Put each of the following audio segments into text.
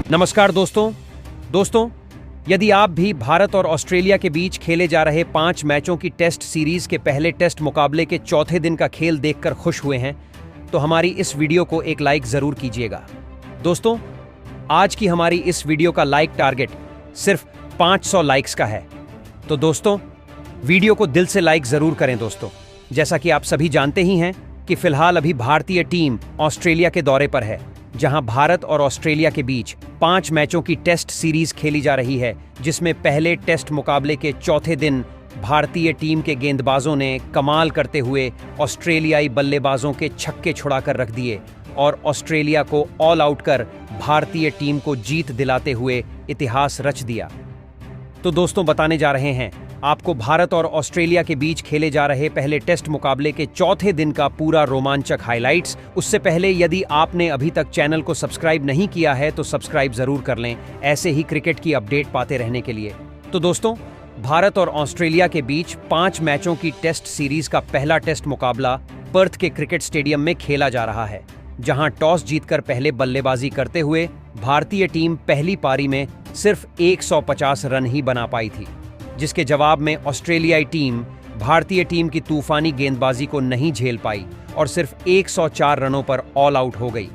नमस्कार दोस्तों, यदि आप भी भारत और ऑस्ट्रेलिया के बीच खेले जा रहे 5 मैचों की टेस्ट सीरीज के पहले टेस्ट मुकाबले के चौथे दिन का खेल देखकर खुश हुए हैं, तो हमारी इस वीडियो को एक लाइक जरूर कीजिएगा। दोस्तों, आज की हमारी इस वीडियो का लाइक टारगेट सिर्फ 500 लाइक्स का है। तो दोस्तों, वीडियो को दिल से लाइक जरूर करें। दोस्तों, जैसा कि आप सभी जानते ही हैं कि फिलहाल अभी भारतीय टीम ऑस्ट्रेलिया के दौरे पर है, जहां भारत और ऑस्ट्रेलिया के बीच 5 मैचों की टेस्ट सीरीज खेली जा रही है, जिसमें पहले टेस्ट मुकाबले के चौथे दिन भारतीय टीम के गेंदबाजों ने कमाल करते हुए ऑस्ट्रेलियाई बल्लेबाजों के छक्के छुड़ाकर रख दिए और ऑस्ट्रेलिया को ऑल आउट कर भारतीय टीम को जीत दिलाते हुए इतिहास रच दिया। तो दोस्तों, बताने जा रहे हैं आपको भारत और ऑस्ट्रेलिया के बीच खेले जा रहे पहले टेस्ट मुकाबले के चौथे दिन का पूरा रोमांचक हाइलाइट्स। उससे पहले यदि आपने अभी तक चैनल को सब्सक्राइब नहीं किया है तो सब्सक्राइब जरूर कर लें, ऐसे ही क्रिकेट की अपडेट पाते रहने के लिए। तो दोस्तों, भारत और ऑस्ट्रेलिया के बीच 5 मैचों की टेस्ट सीरीज का पहला टेस्ट मुकाबला पर्थ के क्रिकेट स्टेडियम में खेला जा रहा है, जहां टॉस जीतकर पहले बल्लेबाजी करते हुए भारतीय टीम पहली पारी में सिर्फ 150 रन ही बना पाई थी, जिसके जवाब में ऑस्ट्रेलियाई टीम भारतीय टीम की तूफानी गेंदबाजी को नहीं झेल पाई और सिर्फ 104 रनों पर ऑल आउट हो गई।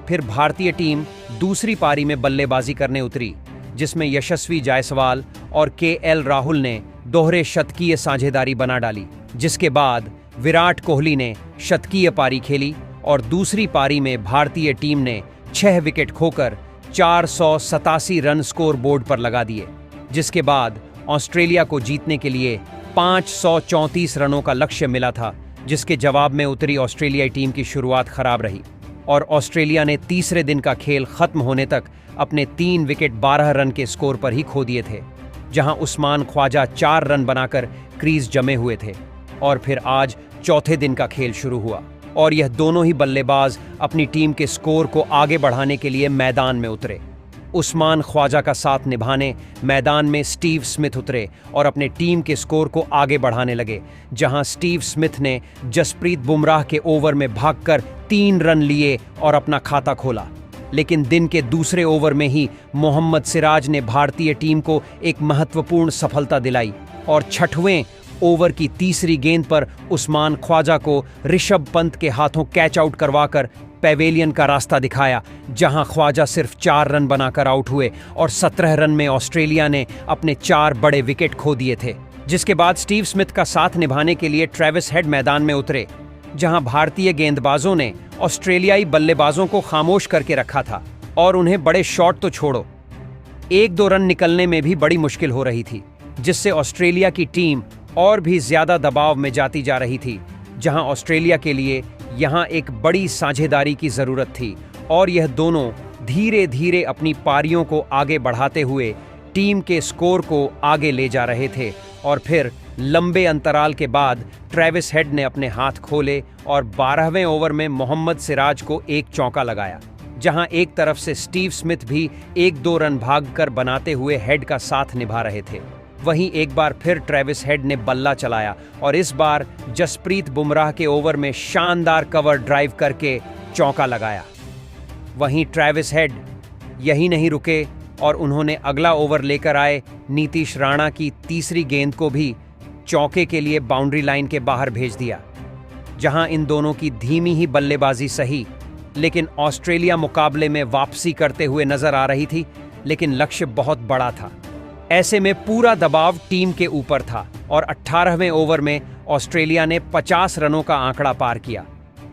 फिर भारतीय टीम दूसरी पारी में बल्लेबाजी करने उतरी, जिसमें यशस्वी जायसवाल और केएल राहुल ने दोहरे शतकीय साझेदारी बना डाली, जिसके बाद विराट कोहली ने शतकीय पारी खेली और दूसरी पारी में भारतीय टीम ने 6 विकेट खोकर 487 रन स्कोर बोर्ड पर लगा दिए, जिसके बाद ऑस्ट्रेलिया को जीतने के लिए 534 रनों का लक्ष्य मिला था, जिसके जवाब में उतरी ऑस्ट्रेलियाई टीम की शुरुआत खराब रही और ऑस्ट्रेलिया ने तीसरे दिन का खेल खत्म होने तक अपने 3 विकेट 12 रन के स्कोर पर ही खो दिए थे, जहां उस्मान ख्वाजा 4 रन बनाकर क्रीज जमे हुए थे। और फिर आज चौथे दिन का खेल शुरू हुआ और यह दोनों ही बल्लेबाज अपनी टीम के स्कोर को आगे बढ़ाने के लिए मैदान में उतरे। उस्मान ख्वाजा का साथ निभाने मैदान में स्टीव स्मिथ उतरे और अपने टीम के स्कोर को आगे बढ़ाने लगे, जहां स्टीव स्मिथ ने जसप्रीत बुमराह के ओवर में भागकर 3 रन लिए और अपना खाता खोला। लेकिन दिन के दूसरे ओवर में ही मोहम्मद सिराज ने भारतीय टीम को एक महत्वपूर्ण सफलता दिलाई और 6वें ओवर की तीसरी गेंद पर उस्मान ख्वाजा को ऋषभ पंत के हाथों कैच आउट करवाकर पेवेलियन का रास्ता दिखाया, जहां ख्वाजा सिर्फ 4 रन बनाकर आउट हुए और 17 रन में ऑस्ट्रेलिया ने अपने 4 बड़े विकेट खो दिए थे। जिसके बाद स्टीव स्मिथ का साथ निभाने के लिए ट्रेविस हेड मैदान में उतरे, जहां भारतीय गेंदबाजों ने ऑस्ट्रेलियाई बल्लेबाजों को खामोश करके रखा था और उन्हें बड़े शॉट तो छोड़ो, 1-2 रन निकलने में भी बड़ी मुश्किल हो रही थी, जिससे ऑस्ट्रेलिया की टीम और भी ज्यादा दबाव में जाती जा रही थी, जहां ऑस्ट्रेलिया के लिए यहां एक बड़ी साझेदारी की जरूरत थी और यह दोनों धीरे धीरे अपनी पारियों को आगे बढ़ाते हुए टीम के स्कोर को आगे ले जा रहे थे। और फिर लंबे अंतराल के बाद ट्रेविस हेड ने अपने हाथ खोले और 12वें ओवर में मोहम्मद सिराज को एक चौका लगाया, जहां एक तरफ से स्टीव स्मिथ भी 1-2 रन भागकर बनाते हुए हेड का साथ निभा रहे थे। वहीं एक बार फिर ट्रेविस हेड ने बल्ला चलाया और इस बार जसप्रीत बुमराह के ओवर में शानदार कवर ड्राइव करके चौका लगाया। वहीं ट्रेविस हेड यही नहीं रुके और उन्होंने अगला ओवर लेकर आए नीतीश राणा की तीसरी गेंद को भी चौके के लिए बाउंड्री लाइन के बाहर भेज दिया, जहां इन दोनों की धीमी ही बल्लेबाजी सही, लेकिन ऑस्ट्रेलिया मुकाबले में वापसी करते हुए नजर आ रही थी, लेकिन लक्ष्य बहुत बड़ा था। ऐसे में पूरा दबाव टीम के ऊपर था और 18वें ओवर में ऑस्ट्रेलिया ने 50 रनों का आंकड़ा पार किया,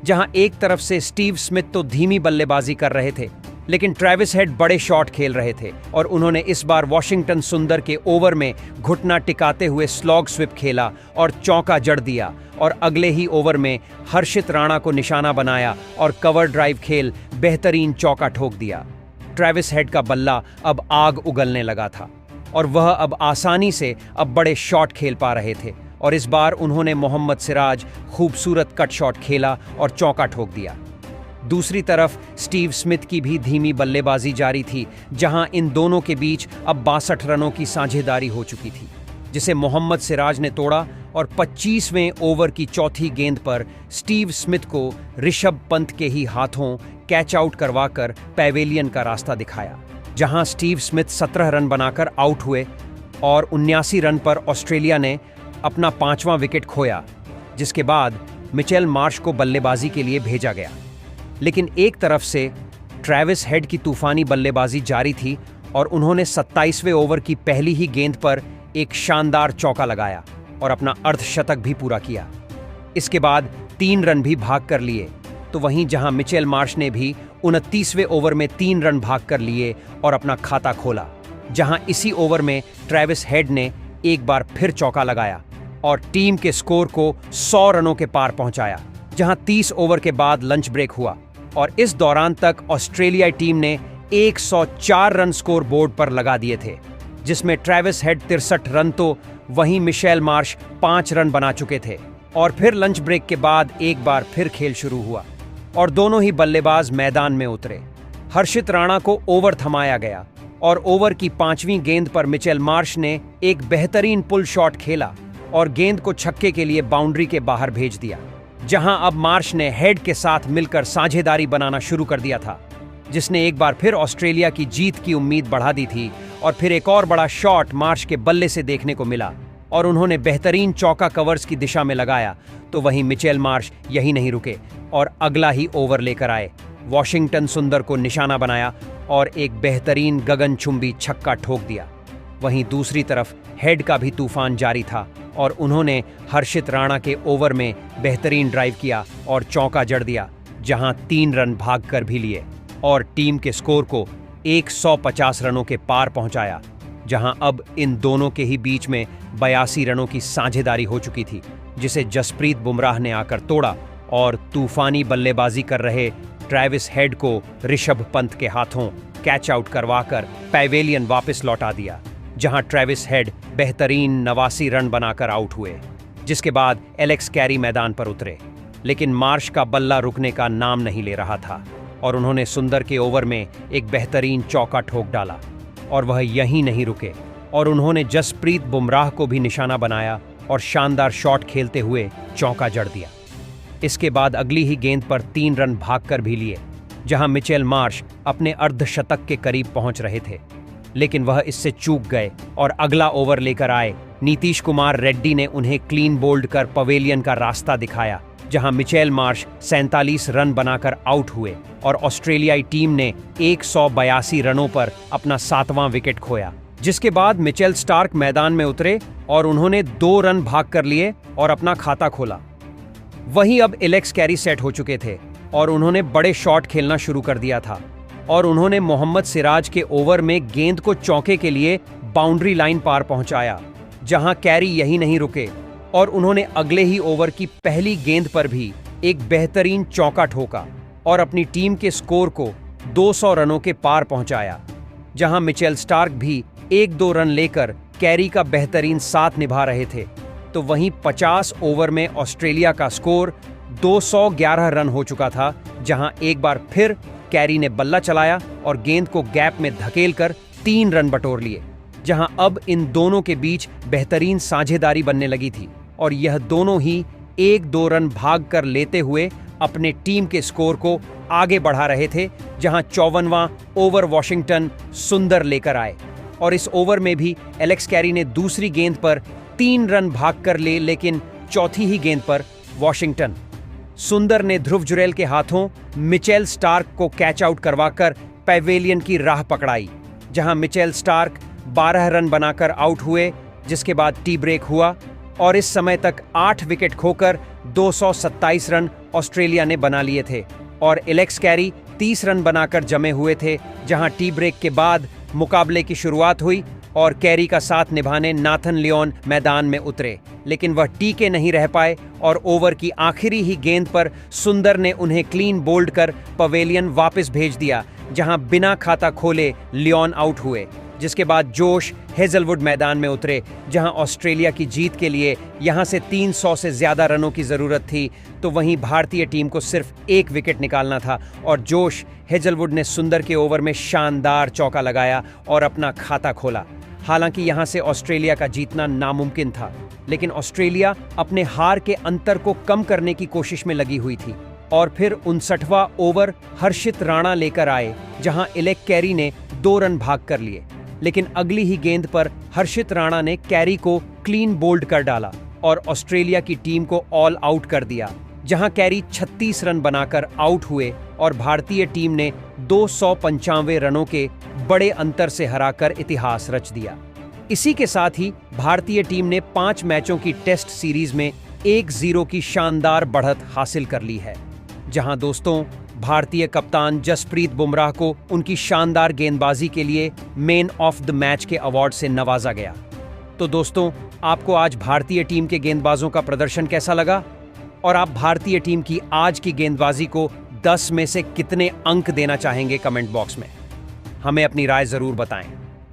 जहां एक तरफ से स्टीव स्मिथ तो धीमी बल्लेबाजी कर रहे थे, लेकिन ट्रेविस हेड बड़े शॉट खेल रहे थे और उन्होंने इस बार वॉशिंगटन सुंदर के ओवर में घुटना टिकाते हुए स्लॉग स्विप खेला और चौका जड़ दिया और अगले ही ओवर में हर्षित राणा को निशाना बनाया और कवर ड्राइव खेल बेहतरीन चौका ठोक दिया। ट्रेविस हेड का बल्ला अब आग उगलने लगा था और वह अब आसानी से अब बड़े शॉट खेल पा रहे थे और इस बार उन्होंने मोहम्मद सिराज खूबसूरत कट शॉट खेला और चौका ठोक दिया। दूसरी तरफ स्टीव स्मिथ की भी धीमी बल्लेबाजी जारी थी, जहां इन दोनों के बीच अब 62 रनों की साझेदारी हो चुकी थी, जिसे मोहम्मद सिराज ने तोड़ा और 25वें ओवर की चौथी गेंद पर स्टीव स्मिथ को ऋषभ पंत के ही हाथों कैच आउट करवाकर पेवेलियन का रास्ता दिखाया, जहां स्टीव स्मिथ 17 रन बनाकर आउट हुए और 79 रन पर ऑस्ट्रेलिया ने अपना 5वां विकेट खोया, जिसके बाद मिचेल मार्श को बल्लेबाजी के लिए भेजा गया। लेकिन एक तरफ से ट्रेविस हेड की तूफानी बल्लेबाजी जारी थी और उन्होंने 27वें ओवर की पहली ही गेंद पर एक शानदार चौका लगाया और अपना अर्धशतक भी पूरा किया। इसके बाद 3 रन भी भाग कर लिए। तो वहीं जहां मिचेल मार्श ने भी 29वें ओवर में 3 रन भाग कर लिए और अपना खाता खोला, जहां इसी ओवर में ट्रेविस हेड ने एक बार फिर चौका लगाया और टीम के स्कोर को 100 रनों के पार पहुंचाया, जहां 30 ओवर के बाद लंच ब्रेक हुआ और इस दौरान तक ऑस्ट्रेलियाई टीम ने 104 रन स्कोर बोर्ड पर लगा दिए थे, जिसमें ट्रेविस हेड 63 रन तो वहीं मिचेल मार्श 5 रन बना चुके थे। और फिर लंच ब्रेक के बाद एक बार फिर खेल शुरू हुआ और दोनों ही बल्लेबाज मैदान में उतरे। हर्षित राणा को ओवर थमाया गया और ओवर की 5वीं गेंद पर मिचेल मार्श ने एक बेहतरीन पुल शॉट खेला और गेंद को छक्के के लिए बाउंड्री के बाहर भेज दिया, जहां अब मार्श ने हेड के साथ मिलकर साझेदारी बनाना शुरू कर दिया था, जिसने एक बार फिर ऑस्ट्रेलिया की जीत की उम्मीद बढ़ा दी थी। और फिर एक और बड़ा शॉट मार्श के बल्ले से देखने को मिला और उन्होंने बेहतरीन चौका कवर्स की दिशा में लगाया। तो वहीं मिचेल मार्श यही नहीं रुके और अगला ही ओवर लेकर आए। वॉशिंगटन सुंदर को निशाना बनाया और एक बेहतरीन गगनचुंबी छक्का ठोक दिया। वहीं दूसरी तरफ हेड का भी तूफान जारी था और उन्होंने हर्षित राणा के ओवर में बेहतरीन ड्राइव किया और चौका जड़ दिया, जहां 3 रन भाग कर भी लिए और टीम के स्कोर को 150 रनों के पार पहुंचाया, जहां अब इन दोनों के ही बीच में 82 रनों की साझेदारी हो चुकी थी, जिसे जसप्रीत बुमराह ने आकर तोड़ा और तूफानी बल्लेबाजी कर रहे ट्रेविस हेड को ऋषभ पंत के हाथों कैच आउट करवाकर पैवेलियन वापस लौटा दिया, जहां ट्रेविस हेड बेहतरीन 89 रन बनाकर आउट हुए। जिसके बाद एलेक्स कैरी मैदान पर उतरे, लेकिन मार्श का बल्ला रुकने का नाम नहीं ले रहा था और उन्होंने सुंदर के ओवर में एक बेहतरीन चौका ठोक डाला और वह यहीं नहीं रुके और उन्होंने जसप्रीत बुमराह को भी निशाना बनाया और शानदार शॉट खेलते हुए चौका जड़ दिया। इसके बाद अगली ही गेंद पर 3 रन भागकर भी लिए, जहां मिचेल मार्श अपने अर्धशतक के करीब पहुंच रहे थे, लेकिन वह इससे चूक गए और अगला ओवर लेकर आए। नीतीश कुमार रेड्डी ने उन्हें क्लीन बोल्ड कर पवेलियन का रास्ता दिखाया, जहां मिचेल मार्श 47 रन बनाकर आउट हुए और ऑस्ट्रेलियाई टीम ने 182 रनों पर अपना 7वां विकेट खोया। जिसके बाद मिचेल स्टार्क मैदान में उतरे और उन्होंने 2 रन भाग कर लिए और अपना खाता खोला। वहीं अब एलेक्स कैरी सेट हो चुके थे और उन्होंने बड़े शॉट खेलना शुरू कर दिया था और उन्होंने मोहम्मद सिराज के ओवर में गेंद को चौके के लिए बाउंड्री लाइन पार पहुंचाया, जहां कैरी यही नहीं रुके और उन्होंने अगले ही ओवर की पहली गेंद पर भी एक बेहतरीन चौका ठोका और अपनी टीम के स्कोर को 200 रनों के पार पहुंचाया, जहां मिचेल स्टार्क भी 1-2 रन लेकर कैरी का बेहतरीन साथ निभा रहे थे। तो वहीं 50 ओवर में ऑस्ट्रेलिया का स्कोर 211 रन हो चुका था, जहां एक बार फिर कैरी ने बल्ला चलाया और गेंद को गैप में धकेलकर 3 रन बटोर लिए, जहां अब इन दोनों के बीच बेहतरीन साझेदारी बनने लगी थी और यह दोनों ही 1-2 रन भाग कर लेते हुए अपने टीम के स्कोर को आगे बढ़ा रहे थे, जहां 54वां ओवर वॉशिंगटन सुंदर लेकर आए और इस ओवर में भी एलेक्स कैरी ने दूसरी गेंद पर 3 रन भाग कर ले, लेकिन चौथी ही गेंद पर वॉशिंगटन सुंदर ने ध्रुव जुरैल के हाथों मिचेल स्टार्क को कैच आउट करवाकर पैवेलियन की राह पकड़ाई, जहां मिचेल स्टार्क 12 रन बनाकर आउट हुए। जिसके बाद टी ब्रेक हुआ और इस समय तक 8 विकेट खोकर 227 रन ऑस्ट्रेलिया ने बना लिए थे और एलेक्स कैरी 30 रन बनाकर जमे हुए थे, जहां टी ब्रेक के बाद मुकाबले की शुरुआत हुई और कैरी का साथ निभाने नाथन लियोन मैदान में उतरे, लेकिन वह टीके नहीं रह पाए और ओवर की आखिरी ही गेंद पर सुंदर ने उन्हें क्लीन बोल्ड कर पवेलियन वापस भेज दिया, जहां बिना खाता खोले लियोन आउट हुए। जिसके बाद जोश हेजलवुड मैदान में उतरे, जहां ऑस्ट्रेलिया की जीत के लिए यहां से 300 से ज्यादा रनों की जरूरत थी। तो वहीं भारतीय टीम को सिर्फ 1 विकेट निकालना था और जोश हेजलवुड ने सुंदर के ओवर में शानदार चौका लगाया और अपना खाता खोला। हालांकि यहां से ऑस्ट्रेलिया का जीतना नामुमकिन था, लेकिन ऑस्ट्रेलिया अपने हार के अंतर को कम करने की कोशिश में लगी हुई थी और फिर 59वां ओवर हर्षित राणा लेकर आए, जहां एलेक्स कैरी ने 2 रन भाग कर लिए, लेकिन अगली ही गेंद पर हर्षित राणा ने कैरी को क्लीन बोल्ड कर डाला और ऑस्ट्रेलिया की टीम को ऑल आउट कर दिया, जहां कैरी 36 रन बनाकर आउट हुए और भारतीय टीम ने 295 रनों के बड़े अंतर से हराकर इतिहास रच दिया। इसी के साथ ही भारतीय टीम ने 5 मैचों की टेस्ट सीरीज में 1-0 की शानदार बढ़त हासिल कर ली है, जहां दोस्तों भारतीय कप्तान जसप्रीत बुमराह को उनकी शानदार गेंदबाजी के लिए मैन ऑफ द मैच के अवार्ड से नवाजा गया। तो दोस्तों, आपको आज भारतीय टीम के गेंदबाजों का प्रदर्शन कैसा लगा और आप भारतीय टीम की आज की गेंदबाजी को 10 में से कितने अंक देना चाहेंगे कमेंट बॉक्स में? हमें अपनी राय जरूर बताएं।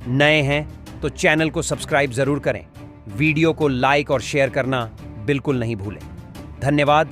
नए हैं तो चैनल को सब्सक्राइब जरूर करें, वीडियो को लाइक और शेयर करना बिल्कुल नहीं भूलें। धन्यवाद।